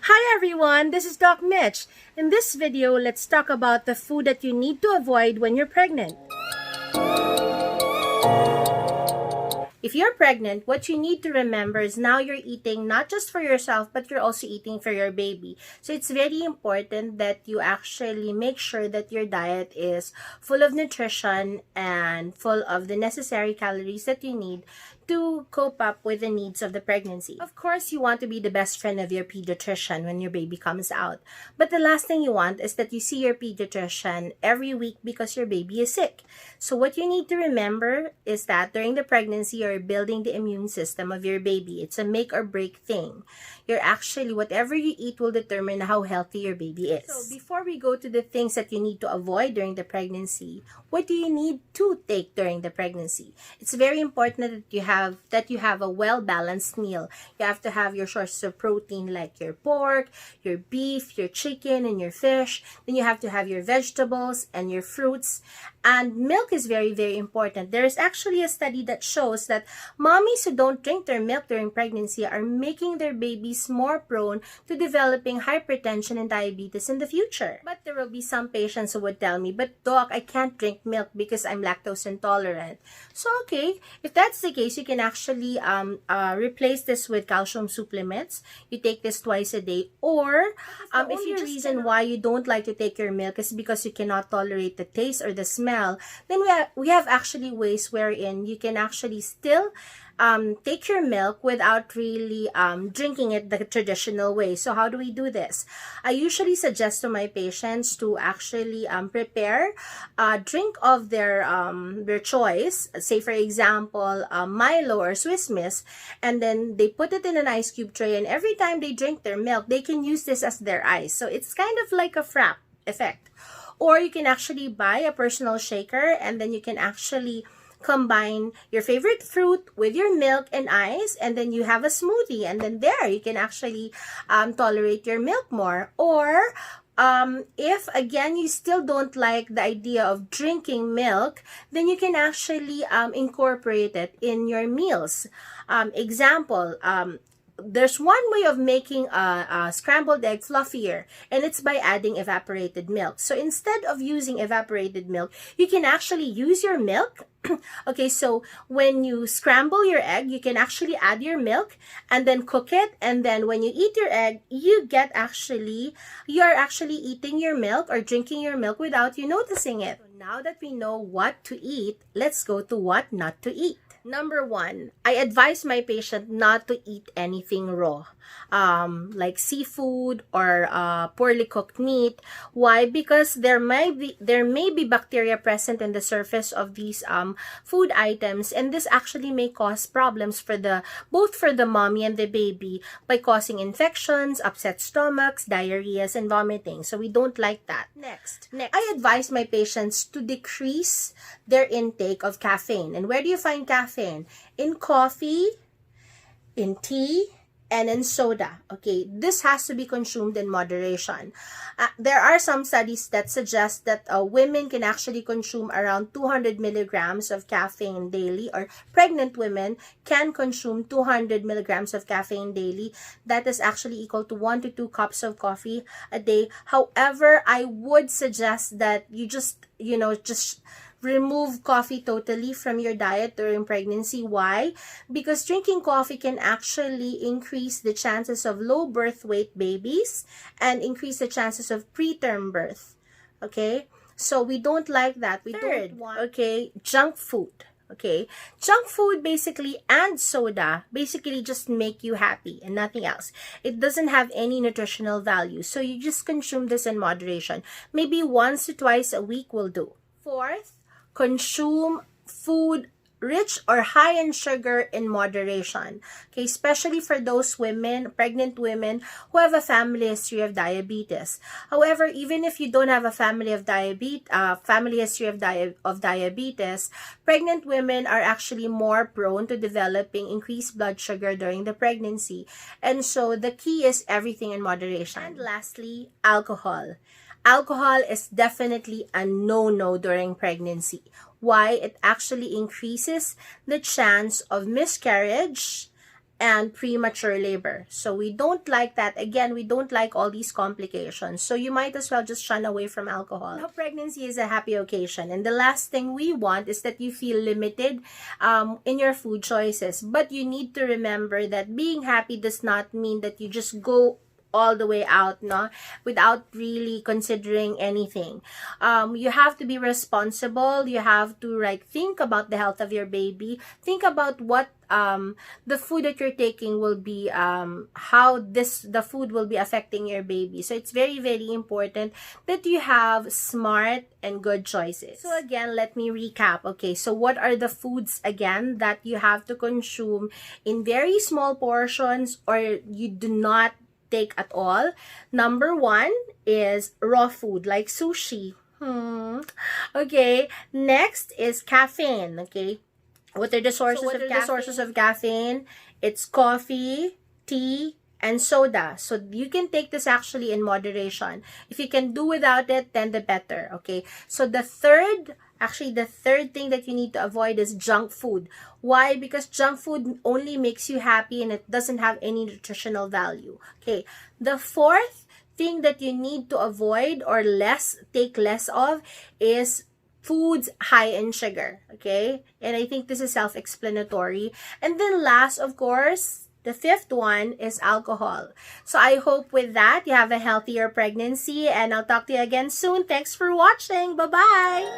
Hi everyone, this is Doc Mitch. In this video, let's talk about the food that you need to avoid when you're pregnant. If you're pregnant, what you need to remember is now you're eating not just for yourself, but you're also eating for your baby. So it's very important that you actually make sure that your diet is full of nutrition and full of the necessary calories that you need to cope up with the needs of the pregnancy. Of course, you want to be the best friend of your pediatrician when your baby comes out. But the last thing you want is that you see your pediatrician every week because your baby is sick. So what you need to remember is that during the pregnancy, you're building the immune system of your baby. It's a make or break thing. Whatever you eat will determine how healthy your baby is. So before we go to the things that you need to avoid during the pregnancy, what do you need to take during the pregnancy? It's very important that you have a well-balanced meal. You have to have your sources of protein like your pork, your beef, your chicken, and your fish. Then you have to have your vegetables and your fruits. And milk is very, very important. There is actually a study that shows that mommies who don't drink their milk during pregnancy are making their babies more prone to developing hypertension and diabetes in the future. But there will be some patients who would tell me, but doc, I can't drink milk because I'm lactose intolerant. So okay, if that's the case, you can actually replace this with calcium supplements. You take this twice a day. Or if your reason why you don't like to take your milk is because you cannot tolerate the taste or the smell, then we have actually ways wherein you can actually still take your milk without really drinking it the traditional way. So how do we do this? I usually suggest to my patients to actually prepare a drink of their choice. Say for example, Milo or Swiss Miss, and then they put it in an ice cube tray, and every time they drink their milk, they can use this as their ice. So it's kind of like a frap effect. Or you can actually buy a personal shaker, and then you can actually combine your favorite fruit with your milk and ice, and then you have a smoothie, and then there you can actually tolerate your milk more. Or if again you still don't like the idea of drinking milk, then you can actually incorporate it in your meals. Example, there's one way of making a scrambled egg fluffier, and it's by adding evaporated milk. So instead of using evaporated milk, you can actually use your milk. Okay, so when you scramble your egg, you can actually add your milk and then cook it, and then when you eat your egg, you are actually eating your milk or drinking your milk without you noticing it. So now that we know what to eat, let's go to what not to eat. Number one, I advise my patient not to eat anything raw, like seafood or poorly cooked meat. Why? Because there may be bacteria present in the surface of these food items, and this actually may cause problems both for the mommy and the baby by causing infections, upset stomachs, diarrheas, and vomiting. So we don't like that. Next, I advise my patients to decrease their intake of caffeine. And where do you find caffeine? In coffee, in tea, and in soda. Okay, this has to be consumed in moderation. There are some studies that suggest that women can actually consume around 200 milligrams of caffeine daily, or pregnant women can consume 200 milligrams of caffeine daily. That is actually equal to 1 to 2 cups of coffee a day. However, I would suggest that you just remove coffee totally from your diet during pregnancy. Why? Because drinking coffee can actually increase the chances of low birth weight babies and increase the chances of preterm birth. Okay? So we don't like that. We don't want, okay, junk food. Okay, junk food basically and soda basically just make you happy and nothing else. It doesn't have any nutritional value. So you just consume this in moderation. Maybe once or twice a week will do. Fourth, consume food rich or high in sugar in moderation. Okay, especially for those women, pregnant women who have a family history of diabetes. However, even if you don't have a family history of diabetes, pregnant women are actually more prone to developing increased blood sugar during the pregnancy. And so the key is everything in moderation. And lastly, alcohol. Alcohol is definitely a no-no during pregnancy. Why? It actually increases the chance of miscarriage and premature labor. So we don't like that. Again, we don't like all these complications. So you might as well just shun away from alcohol. Now, pregnancy is a happy occasion. And the last thing we want is that you feel limited in your food choices. But you need to remember that being happy does not mean that you just go all the way out, no, without really considering anything. You have to be responsible. You have to think about the health of your baby. Think about what the food that you're taking will be, how the food will be affecting your baby. So it's very, very important that you have smart and good choices. So again, let me recap. Okay, so what are the foods again that you have to consume in very small portions, or you do not take at all? Number one is raw food like sushi. Okay, next is caffeine. Okay, what are the sources of caffeine? It's coffee, tea, and soda. So you can take this actually in moderation. If you can do without it, then the better. Okay, so the third thing that you need to avoid is junk food. Why? Because junk food only makes you happy and it doesn't have any nutritional value. Okay, the fourth thing that you need to avoid or take less of is foods high in sugar. Okay, and I think this is self-explanatory. And then last, of course, the fifth one is alcohol. So I hope with that you have a healthier pregnancy, and I'll talk to you again soon. Thanks for watching. Bye-bye.